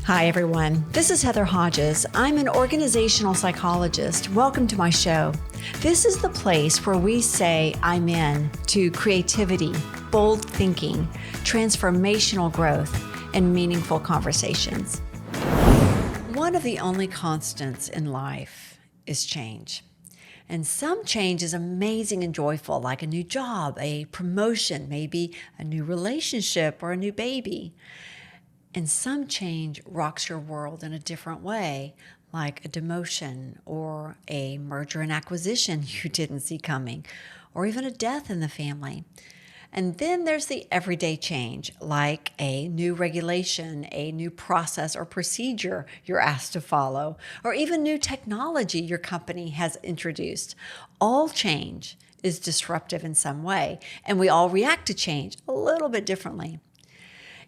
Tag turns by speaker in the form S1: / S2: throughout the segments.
S1: Hi, everyone. This is Heather Hodges. I'm an organizational psychologist. Welcome to my show. This is the place where we say I'm in to creativity, bold thinking, transformational growth, and meaningful conversations. One of the only constants in life is change. And some change is amazing and joyful, like a new job, a promotion, maybe a new relationship or a new baby. And some change rocks your world in a different way, like a demotion or a merger and acquisition you didn't see coming, or even a death in the family. And then there's the everyday change, like a new regulation, a new process or procedure you're asked to follow, or even new technology your company has introduced. All change is disruptive in some way, and we all react to change a little bit differently.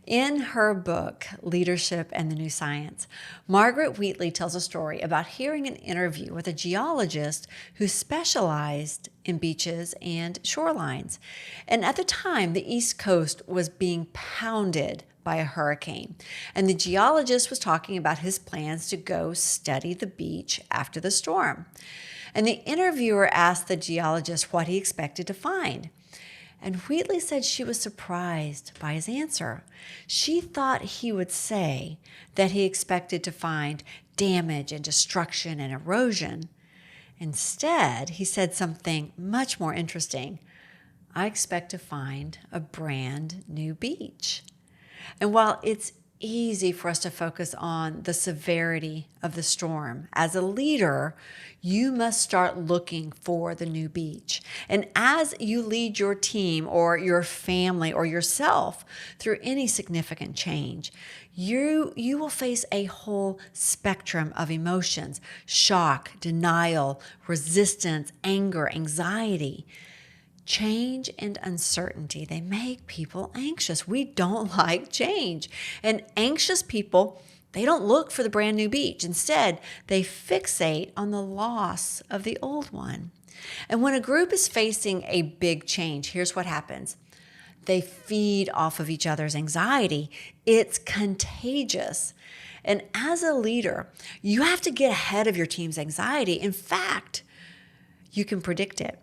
S1: In her book, Leadership and the New Science, Margaret Wheatley tells a story about hearing an interview with a geologist who specialized in beaches and shorelines. And at the time, the East Coast was being pounded by a hurricane. And the geologist was talking about his plans to go study the beach after the storm. And the interviewer asked the geologist what he expected to find. And Wheatley said she was surprised by his answer. She thought he would say that he expected to find damage and destruction and erosion. Instead, he said something much more interesting. I expect to find a brand new beach. And while it's easy for us to focus on the severity of the storm, as a leader, you must start looking for the new beach. And as you lead your team or your family or yourself through any significant change, you will face a whole spectrum of emotions: shock, denial, resistance, anger, anxiety. Change and uncertainty, they make people anxious. We don't like change. And anxious people, they don't look for the brand new beach. Instead, they fixate on the loss of the old one. And when a group is facing a big change, here's what happens. They feed off of each other's anxiety. It's contagious. And as a leader, you have to get ahead of your team's anxiety. In fact, you can predict it.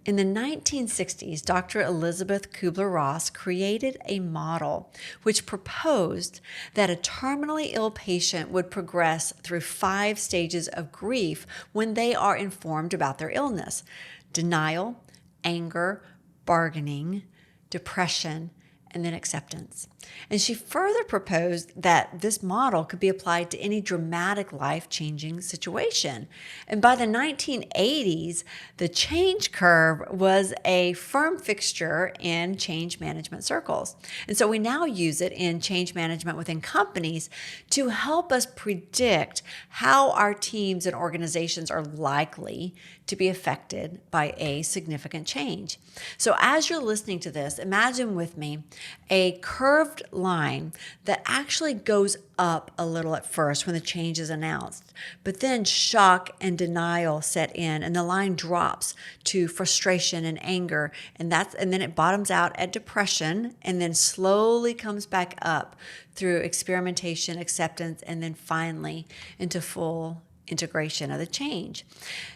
S1: In the 1960s, Dr. Elisabeth Kübler-Ross created a model which proposed that a terminally ill patient would progress through 5 stages of grief when they are informed about their illness: denial, anger, bargaining, depression, and then acceptance. And she further proposed that this model could be applied to any dramatic life-changing situation. And by the 1980s, the change curve was a firm fixture in change management circles. And so we now use it in change management within companies to help us predict how our teams and organizations are likely to be affected by a significant change. So as you're listening to this, imagine with me a curved line that actually goes up a little at first when the change is announced, but then shock and denial set in and the line drops to frustration and anger, and then it bottoms out at depression and then slowly comes back up through experimentation, acceptance, and then finally into full integration of the change.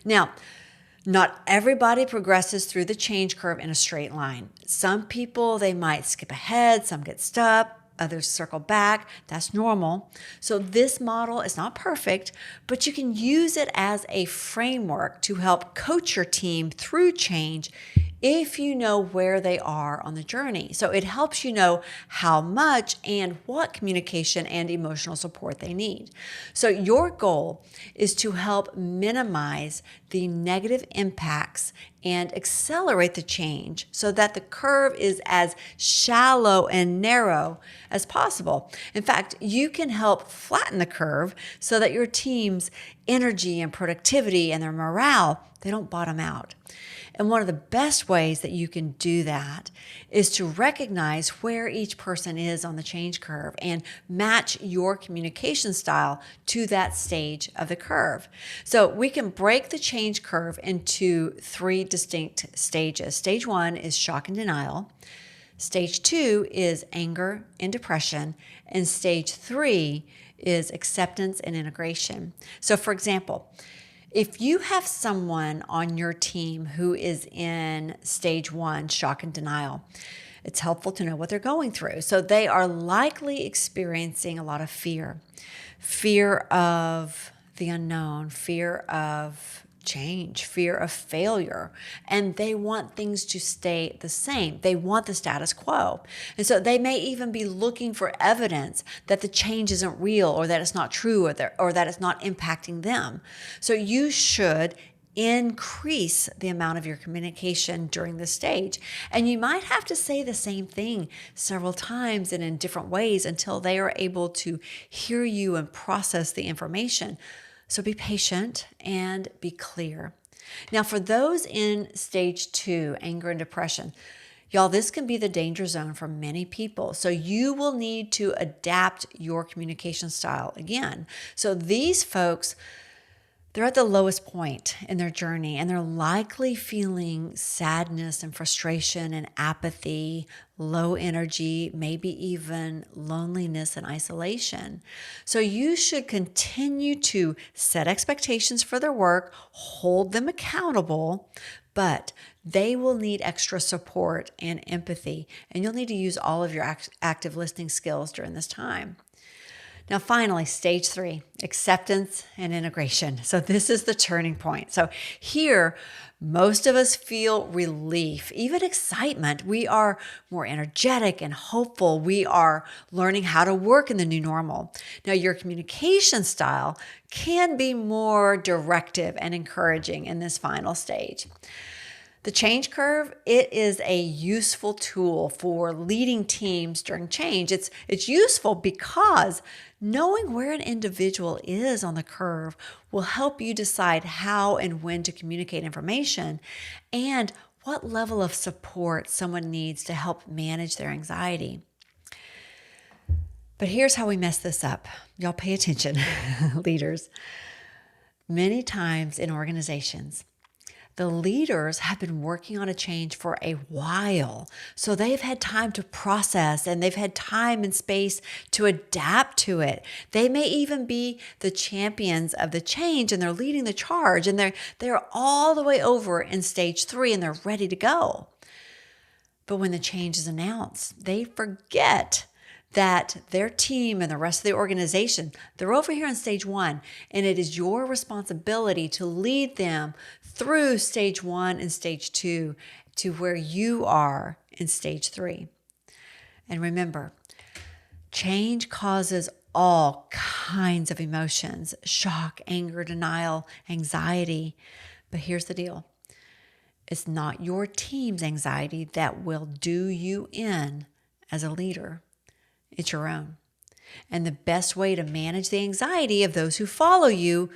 S1: Now, not everybody progresses through the change curve in a straight line. Some people, they might skip ahead, some get stuck, others circle back. That's normal. So this model is not perfect, but you can use it as a framework to help coach your team through change if you know where they are on the journey. So it helps you know how much and what communication and emotional support they need. So your goal is to help minimize the negative impacts and accelerate the change so that the curve is as shallow and narrow as possible. In fact, you can help flatten the curve so that your team's energy and productivity and their morale, they don't bottom out. And one of the best ways that you can do that is to recognize where each person is on the change curve and match your communication style to that stage of the curve. So we can break the change curve into 3 distinct stages. Stage 1 is shock and denial. Stage 2 is anger and depression, and stage 3 is acceptance and integration. So, for example, if you have someone on your team who is in stage 1, shock and denial, it's helpful to know what they're going through. So they are likely experiencing a lot of fear of the unknown, fear of change, fear of failure, and they want things to stay the same. They want the status quo. And so they may even be looking for evidence that the change isn't real, or that it's not true, or that it's not impacting them. So you should increase the amount of your communication during this stage. And you might have to say the same thing several times and in different ways until they are able to hear you and process the information. So be patient and be clear. Now, for those in stage 2, anger and depression, y'all, this can be the danger zone for many people. So you will need to adapt your communication style again. So these folks, they're at the lowest point in their journey, and they're likely feeling sadness and frustration and apathy, low energy, maybe even loneliness and isolation. So you should continue to set expectations for their work, hold them accountable, but they will need extra support and empathy, and you'll need to use all of your active listening skills during this time. Now, finally, stage 3, acceptance and integration. So this is the turning point. So here, most of us feel relief, even excitement. We are more energetic and hopeful. We are learning how to work in the new normal. Now, your communication style can be more directive and encouraging in this final stage. The change curve, it is a useful tool for leading teams during change. It's useful because knowing where an individual is on the curve will help you decide how and when to communicate information and what level of support someone needs to help manage their anxiety. But here's how we mess this up. Y'all pay attention, leaders. Many times in organizations, the leaders have been working on a change for a while. So they've had time to process, and they've had time and space to adapt to it. They may even be the champions of the change, and they're leading the charge, and they're all the way over in stage 3, and they're ready to go. But when the change is announced, they forget that their team and the rest of the organization, they're over here in stage 1, and it is your responsibility to lead them through stage 1 and stage 2 to where you are in stage 3. And remember, change causes all kinds of emotions: shock, anger, denial, anxiety. But here's the deal. It's not your team's anxiety that will do you in as a leader. It's your own. And the best way to manage the anxiety of those who follow you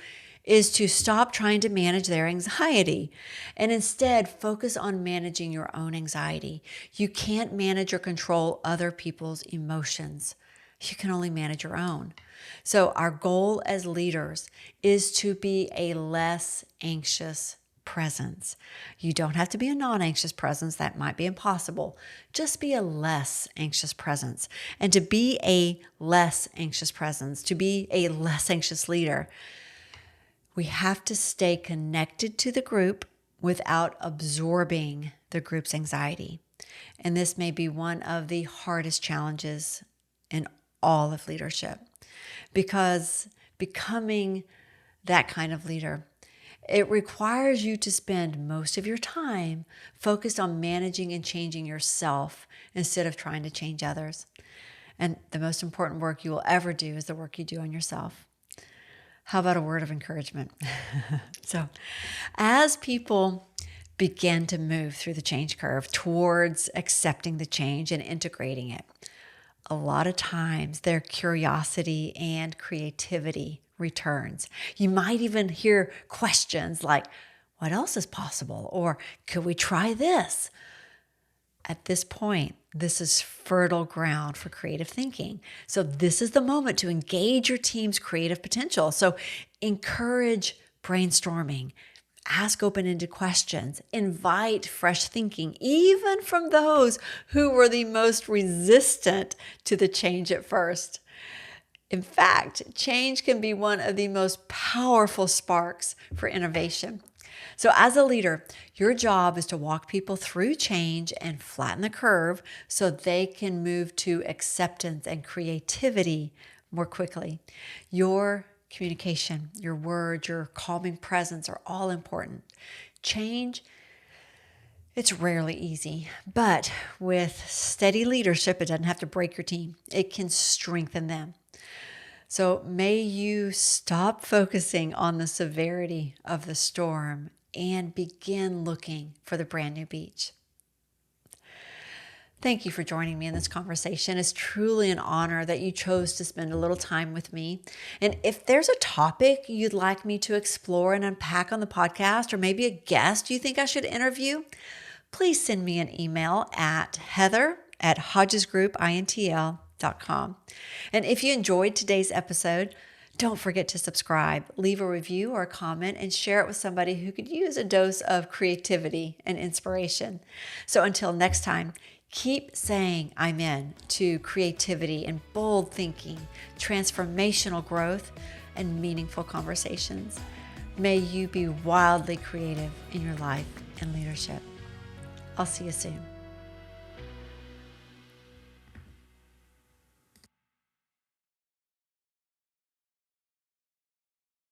S1: is to stop trying to manage their anxiety and instead focus on managing your own anxiety. You can't manage or control other people's emotions. You can only manage your own. So our goal as leaders is to be a less anxious presence. You don't have to be a non-anxious presence. That might be impossible. Just be a less anxious presence. And to be a less anxious presence, to be a less anxious leader, we have to stay connected to the group without absorbing the group's anxiety. And this may be one of the hardest challenges in all of leadership, because becoming that kind of leader, it requires you to spend most of your time focused on managing and changing yourself instead of trying to change others. And the most important work you will ever do is the work you do on yourself. How about a word of encouragement? So, as people begin to move through the change curve towards accepting the change and integrating it, a lot of times their curiosity and creativity returns. You might even hear questions like, what else is possible? Or could we try this? At this point, this is fertile ground for creative thinking. So this is the moment to engage your team's creative potential. So encourage brainstorming, Ask open-ended questions. Invite fresh thinking, even from those who were the most resistant to the change at first. In fact, change can be one of the most powerful sparks for innovation. So as a leader, your job is to walk people through change and flatten the curve so they can move to acceptance and creativity more quickly. Your communication, your words, your calming presence are all important. Change, it's rarely easy, but with steady leadership, it doesn't have to break your team. It can strengthen them. So may you stop focusing on the severity of the storm and begin looking for the brand new beach. Thank you for joining me in this conversation. It's truly an honor that you chose to spend a little time with me. And if there's a topic you'd like me to explore and unpack on the podcast, or maybe a guest you think I should interview, please send me an email at heather@hodgesgroupintl.com. And if you enjoyed today's episode, don't forget to subscribe, leave a review or a comment, and share it with somebody who could use a dose of creativity and inspiration. So until next time, keep saying amen to creativity and bold thinking, transformational growth, and meaningful conversations. May you be wildly creative in your life and leadership. I'll see you soon.